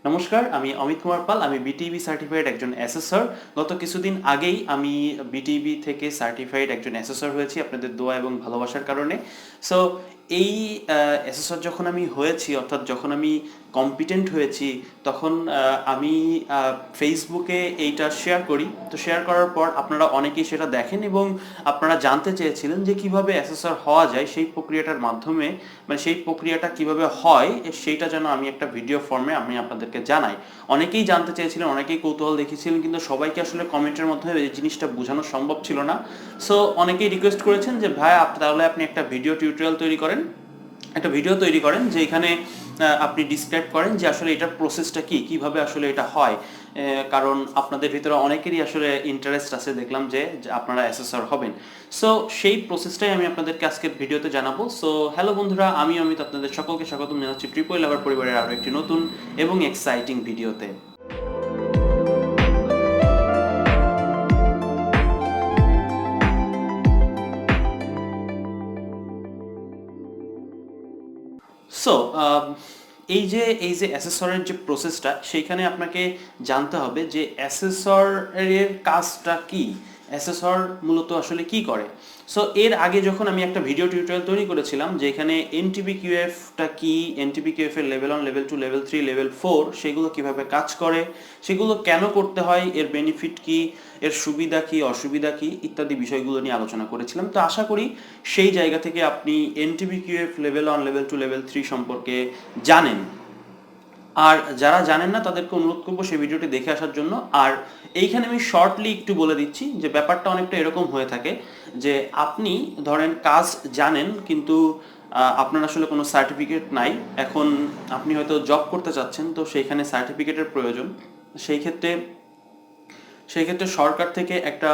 নমস্কার, আমি অমিত কুমার পাল। আমি বিটিবি সার্টিফাইড একজন অ্যাসেসর। গত কিছুদিন আগেই আমি বিটিবি থেকে সার্টিফাইড একজন অ্যাসেসর হয়েছি আপনাদের দোয়া এবং ভালোবাসার কারণে। সো এই অ্যাসেসর যখন আমি হয়েছি, অর্থাৎ যখন আমি কম্পিটেন্ট হয়েছি, তখন আমি ফেসবুকে এইটা শেয়ার করি। তো শেয়ার করার পর আপনারা অনেকেই সেটা দেখেন এবং আপনারা জানতে চেয়েছিলেন যে কিভাবে অ্যাসেসর হওয়া যায়, সেই প্রক্রিয়াটার মাধ্যমে, মানে সেই প্রক্রিয়াটা কিভাবে হয় সেইটা যেন আমি একটা ভিডিও ফর্মে আমি আপনাদেরকে জানাই। অনেকেই জানতে চেয়েছিলেন, অনেকেই কৌতূহল দেখিয়েছিলেন, কিন্তু সবাইকে আসলে কমেন্টের মাধ্যমে এই জিনিসটা বোঝানো সম্ভব ছিল না। সো অনেকেই রিকোয়েস্ট করেছেন যে ভাই তাহলে আপনি একটা ভিডিও টিউটোরিয়াল তৈরি করেন, একটা ভিডিও তৈরি করেন যে এখানে আপনি ডিসক্রাইব করেন যে আসলে এটার প্রসেসটা কি, কিভাবে আসলে এটা হয়। কারণ আপনাদের ভিতরে অনেকেরই আসলে ইন্টারেস্ট আছে, দেখলাম যে আপনারা অ্যাসেসর হবেন। সো সেই প্রসেসটাই আমি আপনাদেরকে আজকের ভিডিওতে জানাবো। সো হ্যালো বন্ধুরা, আমি অমিত আপনাদের সকলকে স্বাগতম জানাচ্ছি ট্রিপল লাভার পরিবারের আরও একটি নতুন এবং এক্সাইটিং ভিডিওতে। সো এই যে অ্যাসেসরের যে প্রসেসটা, সেইখানে আপনাকে জানতে হবে যে অ্যাসেসরের কাজটা কি, অ্যাসেসর মূলত আসলে কি করে। সো এর আগে যখন আমি একটা ভিডিও টিউটোরিয়াল তৈরি করেছিলাম যেখানে এনটিভিকিউএফটা কি, এনটিভিকিউএফ এর লেভেল 1, লেভেল 2, লেভেল 3, লেভেল 4 সেগুলো কিভাবে কাজ করে, সেগুলো কেন করতে হয়, এর বেনিফিট কি, এর সুবিধা কি, অসুবিধা কি ইত্যাদি বিষয়গুলো নিয়ে আলোচনা করেছিলাম। তো আশা করি সেই জায়গা থেকে আপনি এনটিভিকিউএফ লেভেল 1, লেভেল 2, লেভেল 3 সম্পর্কে জানেন। আর যারা জানেন না তাদেরকে অনুরোধ করবো সেই ভিডিওটি দেখে আসার জন্য। আর এইখানে আমি শর্টলি একটু বলে দিচ্ছি যে ব্যাপারটা অনেকটা এরকম হয়ে থাকে যে আপনি ধরেন কাজ জানেন, কিন্তু আপনার আসলে কোনো সার্টিফিকেট নাই। এখন আপনি হয়তো জব করতে চাচ্ছেন, তো সেইখানে সার্টিফিকেটের প্রয়োজন। সেই ক্ষেত্রে সরকার থেকে একটা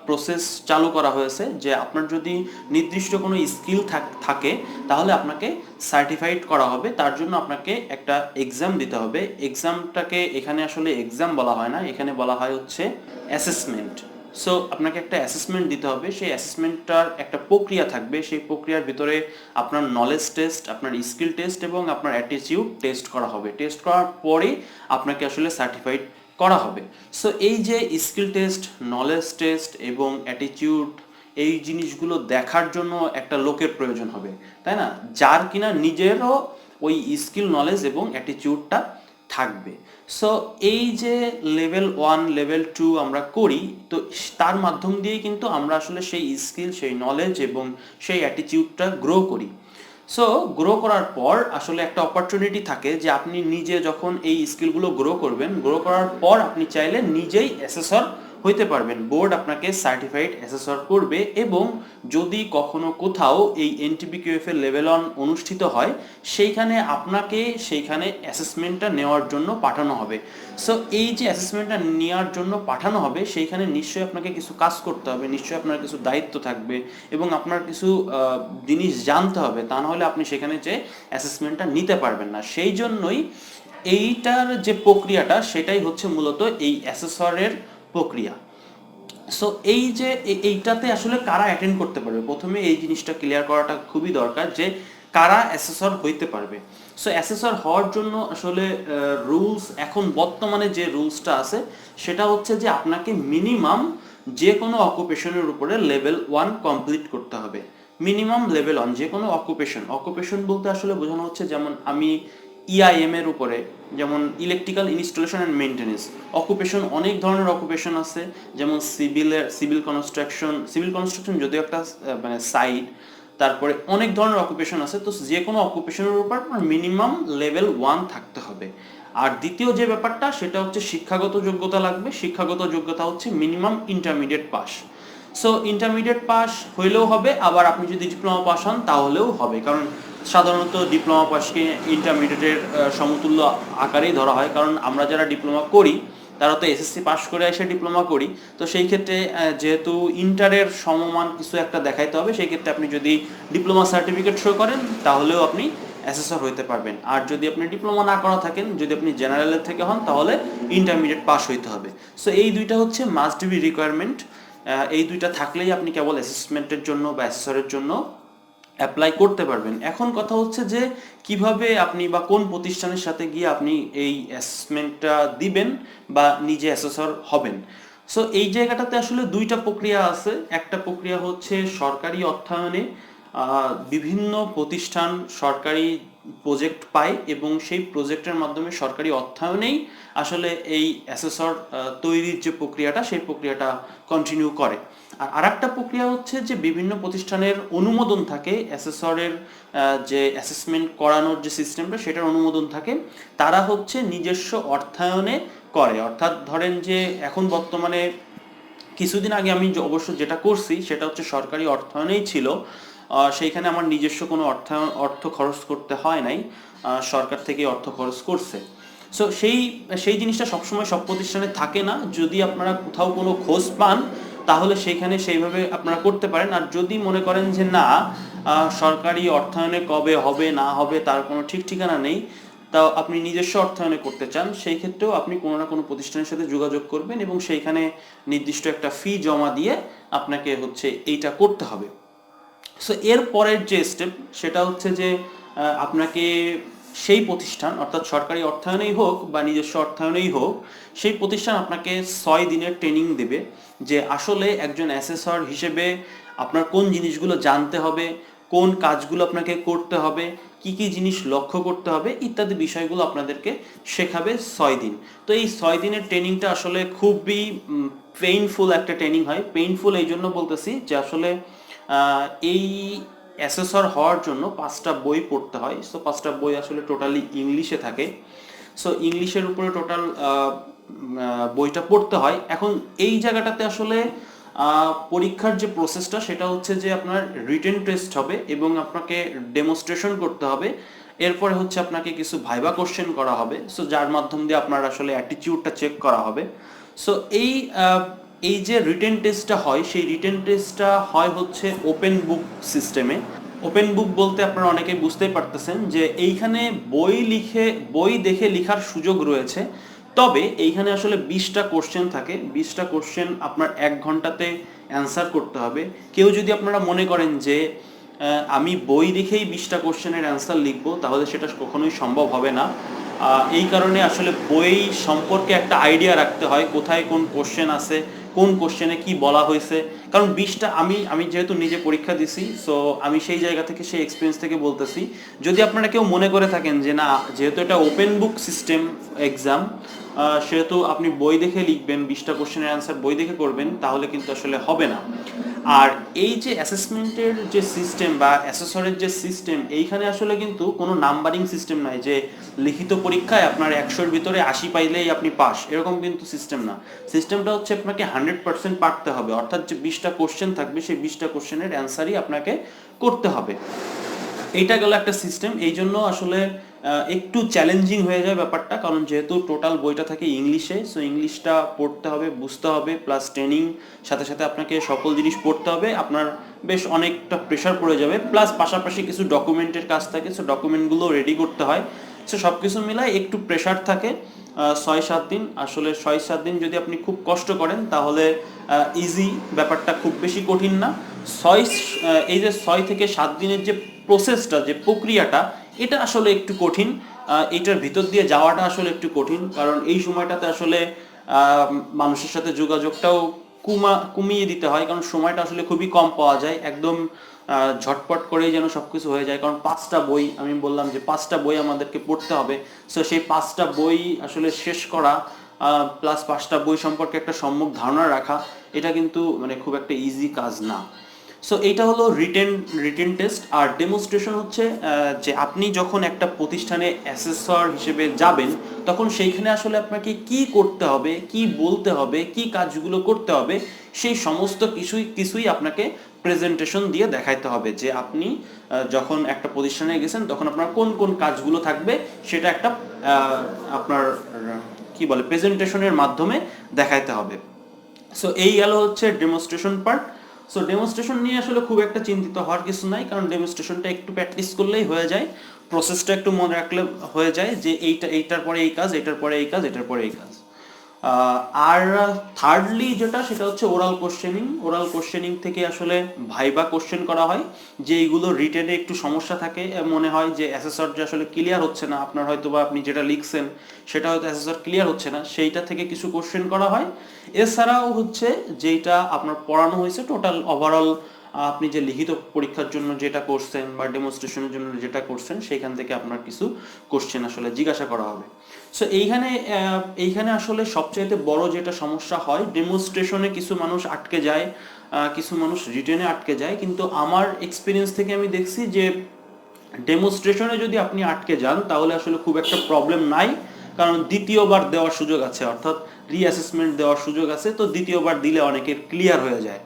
প্রসেস চালু করা হয়েছে যে আপনার যদি নির্দিষ্ট কোনো স্কিল থাকে তাহলে আপনাকে সার্টিফাইড করা হবে। তার জন্য আপনাকে একটা এক্সাম দিতে হবে। এক্সামটাকে এখানে আসলে এক্সাম বলা হয় না, এখানে বলা হয় হচ্ছে অ্যাসেসমেন্ট। সো আপনাকে একটা অ্যাসেসমেন্ট দিতে হবে। সেই অ্যাসেসমেন্টটার একটা প্রক্রিয়া থাকবে। সেই প্রক্রিয়ার ভিতরে আপনার নলেজ টেস্ট, আপনার স্কিল টেস্ট এবং আপনার অ্যাটিটিউড টেস্ট করা হবে। টেস্ট করার পরে আপনাকে আসলে সার্টিফাইড করা হবে। সো এই যে স্কিল টেস্ট, নলেজ টেস্ট এবং অ্যাটিটিউড, এই জিনিসগুলো দেখার জন্য একটা লোকের প্রয়োজন হবে, তাই না, যার কিনা নিজেরও ওই স্কিল, নলেজ এবং অ্যাটিটিউডটা থাকবে। সো এই যে লেভেল 1, লেভেল 2 আমরা করি, তো তার মাধ্যম দিয়েই কিন্তু আমরা আসলে সেই স্কিল, সেই নলেজ এবং সেই অ্যাটিটিউডটা গ্রো করি। সো গ্রো করার পর আসলে একটা অপরচুনিটি থাকে যে আপনি নিজে যখন এই স্কিলগুলো গ্রো করবেন, গ্রো করার পর আপনি চাইলে নিজেই অ্যাসেসর হইতে পারবেন। বোর্ড আপনাকে সার্টিফাইড অ্যাসেসর করবে এবং যদি কখনো কোথাও এই এনটিভিকিউএফ এর লেভেল 1 অনুষ্ঠিত হয়, সেইখানে অ্যাসেসমেন্টটা নেওয়ার জন্য পাঠানো হবে। সো এই যে অ্যাসেসমেন্টটা নেওয়ার জন্য পাঠানো হবে, সেইখানে নিশ্চয়ই আপনাকে কিছু কাজ করতে হবে, নিশ্চয়ই আপনার কিছু দায়িত্ব থাকবে এবং আপনার কিছু জিনিস জানতে হবে, তা নাহলে আপনি সেখানে যে অ্যাসেসমেন্টটা নিতে পারবেন না। সেই জন্যই এইটার যে প্রক্রিয়াটা, সেটাই হচ্ছে মূলত এই অ্যাসেসরের প্রক্রিয়া। সো এই যে এইটাতে আসলে কারা অ্যাটেন্ড করতে পারবে, প্রথমে এই জিনিসটা ক্লিয়ার করাটা খুবই দরকার যে কারা অ্যাসেসর হইতে পারবে। সো অ্যাসেসর হওয়ার জন্য আসলে রুলস, এখন বর্তমানে যে রুলসটা আছে সেটা হচ্ছে যে আপনাকে মিনিমাম যে কোনো অকুপেশনের উপরে লেভেল 1 কমপ্লিট করতে হবে। মিনিমাম লেভেল 1 যে কোনো অকুপেশন বলতে আসলে বোঝানো হচ্ছে, যেমন আমি ইআইএম এর উপরে, যেমন electrical installation and maintenance occupation, অনেক ধরনের অকুপেশন আছে। যেমন সিভিল কনস্ট্রাকশন যদিও একটা মানে সাইট, তারপরে অনেক ধরনের অকুপেশন আছে। তো যে কোনো অকুপেশনের উপর মিনিমাম লেভেল 1 থাকতে হবে। আর দ্বিতীয় যে ব্যাপারটা সেটা হচ্ছে শিক্ষাগত যোগ্যতা লাগবে। শিক্ষাগত যোগ্যতা হচ্ছে minimum intermediate pass. So intermediate pass হইলেও হবে, আবার আপনি যদি ডিপ্লোমা পাস হন তাহলেও হবে, কারণ সাধারণত ডিপ্লোমা পাসকে ইন্টারমিডিয়েটের সমতুল্য আকারেই ধরা হয়। কারণ আমরা যারা ডিপ্লোমা করি তারা তো এসএসসি পাস করে এসে ডিপ্লোমা করি। তো সেই ক্ষেত্রে যেহেতু ইন্টারের সমমান কিছু একটা দেখাইতে হবে, সেই ক্ষেত্রে আপনি যদি ডিপ্লোমা সার্টিফিকেট শো করেন তাহলেও আপনি অ্যাসেসর হইতে পারবেন। আর যদি আপনি ডিপ্লোমা না করা থাকেন, যদি আপনি জেনারেলের থেকে হন, তাহলে ইন্টারমিডিয়েট পাস হইতে হবে। সো এই দুইটা হচ্ছে মাস্ট বি রিকোয়ারমেন্ট। এই দুইটা থাকলেই আপনি কেবল অ্যাসেসমেন্টের জন্য বা অ্যাসেসরের জন্য অ্যাপ্লাই করতে পারবেন। এখন কথা হচ্ছে যে কিভাবে আপনি বা কোন প্রতিষ্ঠানের সাথে গিয়ে আপনি এই অ্যাসেসমেন্টটা দিবেন বা নিজে অ্যাসেসর হবেন। সো এই জায়গাটাতে আসলে দুইটা প্রক্রিয়া আছে। একটা প্রক্রিয়া হচ্ছে সরকারি অর্থায়নে বিভিন্ন প্রতিষ্ঠান সরকারি প্রজেক্ট পায় এবং সেই প্রজেক্টের মাধ্যমে সরকারি অর্থায়নেই আসলে এই অ্যাসেসর তৈরির যে প্রক্রিয়াটা সেই প্রক্রিয়াটা কন্টিনিউ করে। আর আরেকটা প্রক্রিয়া হচ্ছে যে বিভিন্ন প্রতিষ্ঠানের অনুমোদন থাকে অ্যাসেসরের, যে অ্যাসেসমেন্ট করানোর যে সিস্টেমটা সেটার অনুমোদন থাকে, তারা হচ্ছে নিজস্ব অর্থায়নে করে। অর্থাৎ ধরেন যে এখন বর্তমানে কিছুদিন আগে আমি অবশ্য যেটা করছি সেটা হচ্ছে সরকারি অর্থায়নেই ছিল, সেইখানে আমার নিজস্ব কোনো অর্থ খরচ করতে হয় নাই, সরকার থেকে অর্থ খরচ করছে। সো সেই সেই জিনিসটা সবসময় সব প্রতিষ্ঠানে থাকে না। যদি আপনারা কোথাও কোনো খোঁজ পান তাহলে সেইখানে সেইভাবে আপনারা করতে পারেন। আর যদি মনে করেন যে না, সরকারি অর্থায়নে কবে হবে না হবে তার কোনো ঠিক ঠিকানা নেই, তাও আপনি নিজস্ব অর্থায়নে করতে চান, সেই ক্ষেত্রেও আপনি কোনো না কোনো প্রতিষ্ঠানের সাথে যোগাযোগ করবেন এবং সেইখানে নির্দিষ্ট একটা ফি জমা দিয়ে আপনাকে হচ্ছে এইটা করতে হবে। সো এর পরের যে স্টেপ সেটা হচ্ছে যে আপনাকে সেই প্রতিষ্ঠান, অর্থাৎ সরকারি অর্থায়নেই হোক বা নিজস্ব অর্থায়নেই হোক, সেই প্রতিষ্ঠান আপনাকে 6 দিনের ট্রেনিং দেবে যে আসলে একজন অ্যাসেসর হিসেবে আপনার কোন জিনিসগুলো জানতে হবে, কোন কাজগুলো আপনাকে করতে হবে, কি কি জিনিস লক্ষ্য করতে হবে ইত্যাদি বিষয়গুলো আপনাদেরকে শেখাবে 6 দিন। তো এই 6 দিনের ট্রেনিংটা আসলে খুবই পেইনফুল একটা ট্রেনিং হয়। পেইনফুল এই জন্য বলতেছি যে আসলে এই অ্যাসেসর হওয়ার জন্য 5টা বই পড়তে হয়। সো 5টা বই আসলে টোটালি ইংলিশে থাকে। সো ইংলিশের উপরে টোটাল বইটা পড়তে হয়। এখন এই জায়গাটাতে আসলে পরীক্ষার যে প্রসেসটা সেটা হচ্ছে যে আপনার রিটেন টেস্ট হবে এবং আপনাকে ডেমনস্ট্রেশন করতে হবে। এরপরে হচ্ছে আপনাকে কিছু ভাইবা কোশ্চেন করা হবে, সো যার মাধ্যম দিয়ে আপনার আসলে অ্যাটিটিউডটা চেক করা হবে। সো এই যে রিটেন টেস্টটা হয় সেই রিটেন টেস্টটা হয় হচ্ছে ওপেন বুক সিস্টেমে। ওপেন বুক বলতে আপনারা অনেকেই বুঝতেই পারতেছেন যে এইখানে বই দেখে লেখার সুযোগ রয়েছে, তবে এইখানে আসলে 20টা কোশ্চেন থাকে। 20টা কোশ্চেন আপনার 1 ঘন্টাতে অ্যান্সার করতে হবে। কেউ যদি আপনারা মনে করেন যে আমি বই দেখেই 20টা কোশ্চেনের অ্যান্সার লিখবো, তাহলে সেটা কখনোই সম্ভব হবে না। এই কারণে আসলে বই সম্পর্কে একটা আইডিয়া রাখতে হয়, কোথায় কোন কোশ্চেন আছে, কোন কোশ্চেনে কি বলা হয়েছে। কারণ 20টা আমি যেহেতু নিজে পরীক্ষা দিছি, সো আমি সেই জায়গা থেকে সেই এক্সপিরিয়েন্স থেকে বলতেছি। যদি আপনারা কেউ মনে করে থাকেন যে না, যেহেতু এটা ওপেন বুক সিস্টেম এক্সাম, সেহেতু আপনি বই দেখে লিখবেন, 20টা কোশ্চেনের অ্যান্সার বই দেখে করবেন, তাহলে কিন্তু আসলে হবে না। আর এই যে অ্যাসেসমেন্টের যে সিস্টেম বা অ্যাসেসরের যে সিস্টেম, এইখানে আসলে কিন্তু কোনো নাম্বারিং সিস্টেম নাই যে লিখিত পরীক্ষায় আপনার 100-এর ভিতরে 80 পাইলেই আপনি পাস, এরকম কিন্তু সিস্টেম না। সিস্টেমটা হচ্ছে আপনাকে 100% পারতে হবে, অর্থাৎ যে 20টা কোশ্চেন থাকবে সেই 20টা কোশ্চেনের অ্যান্সারই আপনাকে করতে হবে। এইটা গেল একটা সিস্টেম। এই জন্য আসলে একটু চ্যালেঞ্জিং হয়ে যায় ব্যাপারটা, কারণ যেহেতু টোটাল বইটা থাকে ইংলিশে, সো ইংলিশটা পড়তে হবে, বুঝতে হবে, প্লাস ট্রেনিং সাথে সাথে আপনাকে সকল জিনিস পড়তে হবে। আপনার বেশ অনেকটা প্রেশার পড়ে যাবে, প্লাস পাশাপাশি কিছু ডকুমেন্টের কাজ থাকে, সো ডকুমেন্টগুলো রেডি করতে হয়। সো সব কিছু মিলায় একটু প্রেশার থাকে। 6-7 দিন, আসলে 6-7 দিন যদি আপনি খুব কষ্ট করেন তাহলে ইজি, ব্যাপারটা খুব বেশি কঠিন না। এই যে 6 থেকে 7 দিনের যে প্রসেসটা, যে প্রক্রিয়াটা, এটা আসলে একটু কঠিন। এটার ভিতর দিয়ে যাওয়াটা আসলে একটু কঠিন, কারণ এই সময়টাতে আসলে মানুষের সাথে যোগাযোগটাও কমিয়ে দিতে হয়, কারণ সময়টা আসলে খুবই কম পাওয়া যায়। একদম ঝটপট করেই যেন সবকিছু হয়ে যায়, কারণ 5টা বই, আমি বললাম যে 5টা বই আমাদেরকে পড়তে হবে। সো সেই 5টা বই আসলে শেষ করা, প্লাস 5টা বই সম্পর্কে একটা সম্যক ধারণা রাখা, এটা কিন্তু মানে খুব একটা ইজি কাজ না। সো এইটা হলো রিটেন টেস্ট। আর ডেমনস্ট্রেশন হচ্ছে যে আপনি যখন একটা প্রতিষ্ঠানে অ্যাসেসর হিসেবে যাবেন, তখন সেইখানে আসলে আপনাকে কি করতে হবে, কি বলতে হবে, কি কাজগুলো করতে হবে, সেই সমস্ত কিছুই আপনাকে প্রেজেন্টেশন দিয়ে দেখাইতে হবে যে আপনি যখন একটা প্রতিষ্ঠানে গেছেন তখন আপনার কোন কোন কাজগুলো থাকবে, সেটা একটা আপনার কি বলে প্রেজেন্টেশনের মাধ্যমে দেখাইতে হবে। সো এই গেল হচ্ছে ডেমনস্ট্রেশন পার্ট। সো ডেমনস্ট্রেশন নিয়ে আসলে খুব একটা চিন্তিত হওয়ার কিছু নাই, কারণ ডেমনস্ট্রেশনটা একটু প্র্যাকটিস করলেই হয়ে যায়, প্রসেসটা একটু মনে রাখলে হয়ে যায় যে এইটার পরে এই কাজ, এটার পরে এই কাজ, এটার পরে এই কাজ। আর থার্ডলি যেটা সেটা হচ্ছে ওরাল কোশ্চেনিং থেকে আসলে ভাইবা কোশ্চেন করা হয়, যে এইগুলো রিটেনে একটু সমস্যা থাকে, মনে হয় যে অ্যাসেসর যে আসলে ক্লিয়ার হচ্ছে না, আপনার হয়তো বা আপনি যেটা লিখছেন সেটা হয়তো অ্যাসেসর ক্লিয়ার হচ্ছে না, সেইটা থেকে কিছু কোশ্চেন করা হয়। এছাড়াও হচ্ছে যেটা আপনার পড়ানো হয়েছে টোটাল ওভারঅল আপনি যে লিখিত পরীক্ষার জন্য যেটা করছেন বা ডেমনস্ট্রেশনের জন্য যেটা করছেন সেইখান থেকে আপনার কিছু কোশ্চেন আসলে জিজ্ঞাসা করা হবে। সো এইখানে আসলে সবচাইতে বড় যেটা সমস্যা হয়, ডেমনস্ট্রেশনে কিছু মানুষ আটকে যায়, কিছু মানুষ রিটেনে আটকে যায়, কিন্তু আমার এক্সপিরিয়েন্স থেকে আমি দেখছি যে ডেমনস্ট্রেশনে যদি আপনি আটকে যান তাহলে আসলে খুব একটা প্রবলেম নাই, কারণ দ্বিতীয়বার দেওয়ার সুযোগ আছে, অর্থাৎ রিঅ্যাসেসমেন্ট দেওয়ার সুযোগ আছে, তো দ্বিতীয়বার দিলে অনেকের ক্লিয়ার হয়ে যায়।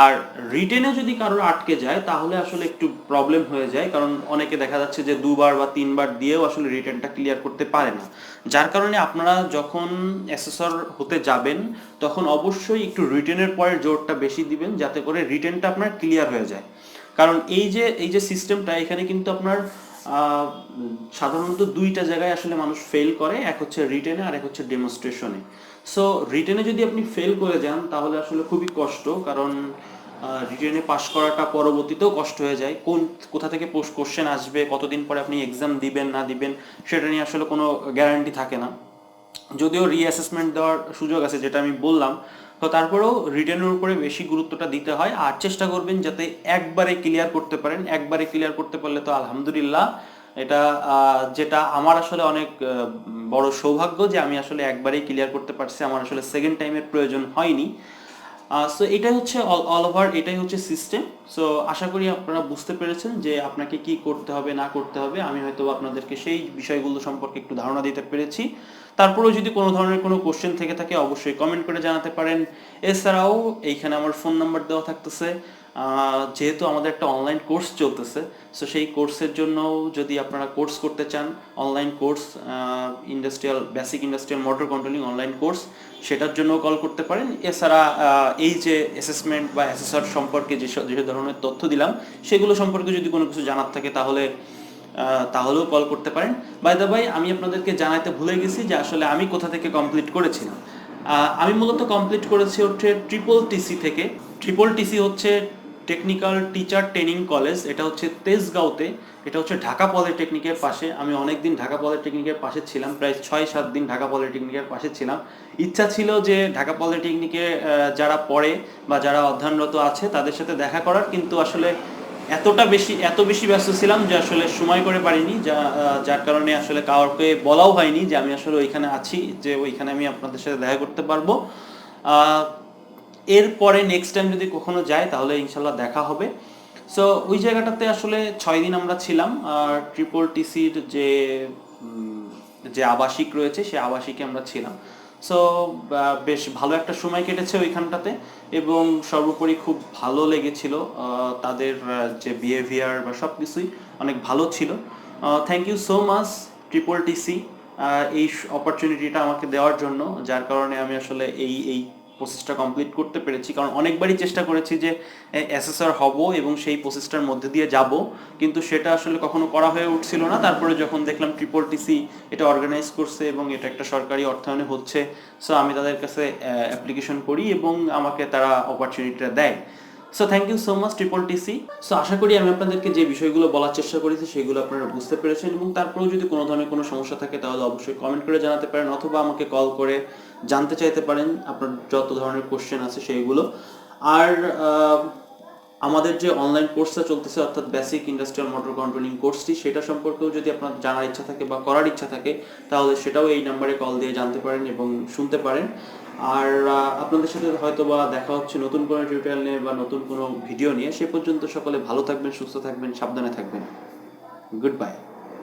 আর রিটেনে যদি কারোর আটকে যায় তাহলে আসলে একটু প্রবলেম হয়ে যায়, কারণ অনেকে দেখা যাচ্ছে যে 2বার বা 3বার দিয়েও আসলে রিটেনটা ক্লিয়ার করতে পারে না। যার কারণে আপনারা যখন অ্যাসেসর হতে যাবেন তখন অবশ্যই একটু রিটেনের পরে জোরটা বেশি দিবেন, যাতে করে রিটেনটা আপনার ক্লিয়ার হয়ে যায়। কারণ এই যে সিস্টেমটা এখানে কিন্তু আপনার সাধারণত দুইটা জায়গায় আসলে মানুষ ফেল করে, এক হচ্ছে রিটেনে আর এক হচ্ছে ডেমনস্ট্রেশনে। সো রিটেনে যদি আপনি ফেল করে যান তাহলে আসলে খুবই কষ্ট, কারণ রিটেনে পাশ করাটা পরবর্তীতেও কষ্ট হয়ে যায়, কোথা থেকে কোশ্চেন আসবে, কতদিন পরে আপনি এক্সাম দিবেন না দিবেন সেটা নিয়ে আসলে কোনো গ্যারান্টি থাকে না। যদিও রিঅ্যাসেসমেন্ট দেওয়ার সুযোগ আছে যেটা আমি বললাম, তো তারপরেও রিটেনের উপরে বেশি গুরুত্বটা দিতে হয়, আর চেষ্টা করবেন যাতে একবারে ক্লিয়ার করতে পারেন। একবারে ক্লিয়ার করতে পারলে তো আলহামদুলিল্লাহ, এটা যেটা আমার আসলে অনেক বড় সৌভাগ্য যে আমি আসলে একবারেই ক্লিয়ার করতে পারছি, আমার আসলে সেকেন্ড টাইমের প্রয়োজন হয়নি। সো এটাই হচ্ছে অল ওভার, এটাই হচ্ছে সিস্টেম। সো আশা করি আপনারা বুঝতে পেরেছেন যে আপনাকে কি করতে হবে না করতে হবে। আমি হয়তো আপনাদেরকে সেই বিষয়গুলো সম্পর্কে একটু ধারণা দিতে পেরেছি। তারপরেও যদি কোনো ধরনের কোনো কোশ্চেন থেকে থাকে অবশ্যই কমেন্ট করে জানাতে পারেন। এছাড়াও এইখানে আমার ফোন নাম্বার দেওয়া থাকতেছে। যেহেতু আমাদের একটা অনলাইন কোর্স চলতেছে, সো সেই কোর্সের জন্য যদি আপনারা কোর্স করতে চান, online course basic industrial motor controlling online course, সেটার জন্য কল করতে পারেন। এছাড়া এই যে অ্যাসেসমেন্ট বা অ্যাসেসর সম্পর্কে যে ধরনের তথ্য দিলাম সেগুলো সম্পর্কে যদি কোনো কিছু জানার থাকে তাহলেও কল করতে পারেন। বাই দ্য বাই, আমি আপনাদেরকে জানাতে ভুলে গেছি যে আসলে আমি কোথা থেকে কমপ্লিট করেছিলাম। আমি মূলত কমপ্লিট করেছি হচ্ছে ট্রিপল টিসি থেকে। ট্রিপল টিসি হচ্ছে টেকনিক্যাল টিচার ট্রেনিং কলেজ, এটা হচ্ছে তেজগাঁওতে, এটা হচ্ছে ঢাকা পলিটেকনিকের পাশে। আমি অনেক দিন ঢাকা পলিটেকনিকের পাশে ছিলাম, প্রায় 6-7 দিন ঢাকা পলিটেকনিকের পাশে ছিলাম। ইচ্ছা ছিল যে ঢাকা পলিটেকনিকে যারা পড়ে বা যারা অধ্যয়নরত আছে তাদের সাথে দেখা করার, কিন্তু আসলে এত বেশি ব্যস্ত ছিলাম যে আসলে সময় করে পারিনি, যার কারণে আসলে কাউকে বলাও হয়নি যে আমি আসলে ওইখানে আছি, যে ওইখানে আমি আপনাদের সাথে দেখা করতে পারবো। এরপরে নেক্সট টাইম যদি কখনো যাই তাহলে ইনশাল্লাহ দেখা হবে। সো ওই জায়গাটাতে আসলে 6 দিন আমরা ছিলাম। আর ট্রিপল টিসির যে আবাসিক রয়েছে সেই আবাসিকে আমরা ছিলাম। সো বেশ ভালো একটা সময় কেটেছে ওইখানটাতে, এবং সর্বোপরি খুব ভালো লেগেছিল। তাদের যে বিহেভিয়ার বা সব কিছুই অনেক ভালো ছিল। Thank you so much triple TC এই অপরচুনিটিটা আমাকে দেওয়ার জন্য, যার কারণে আমি আসলে এই প্রসেসটা কমপ্লিট করতে পেরেছি। কারণ অনেকবারই চেষ্টা করেছি যে অ্যাসেসর হব এবং সেই প্রসেসটার মধ্যে দিয়ে যাব, কিন্তু সেটা আসলে কখনো করা হয়ে উঠছিল না। তারপরে যখন দেখলাম ট্রিপল টিসি এটা অর্গানাইজ করছে এবং এটা একটা সরকারি অর্থায়নে হচ্ছে, সো আমি তাদের কাছে অ্যাপ্লিকেশন করি এবং আমাকে তারা অপরচুনিটিটা দেয়। So thank you so much triple TC. So আশা করি আমি আপনাদেরকে যে বিষয়গুলো বলার চেষ্টা করেছি সেগুলো আপনারা বুঝতে পেরেছেন, এবং তারপরেও যদি কোনো ধরনের কোনো সমস্যা থাকে তাহলে অবশ্যই কমেন্ট করে জানাতে পারেন, অথবা আমাকে কল করে জানতে চাইতে পারেন আপনার যত ধরনের কোশ্চেন আছে সেইগুলো। আর আমাদের যে অনলাইন কোর্সটা চলতেছে অর্থাৎ বেসিক ইন্ডাস্ট্রিয়াল মোটর কন্ট্রোলিং কোর্সটি, সেটা সম্পর্কেও যদি আপনার জানার ইচ্ছা থাকে বা করার ইচ্ছা থাকে তাহলে সেটাও এই নাম্বারে কল দিয়ে জানতে পারেন এবং শুনতে পারেন। আর আপনাদের সাথে হয়তো বা দেখা হচ্ছে নতুন কোনো টিউটোরিয়াল নিয়ে বা নতুন কোনো ভিডিও নিয়ে। সে পর্যন্ত সকলে ভালো থাকবেন, সুস্থ থাকবেন, সাবধানে থাকবেন। Good bye.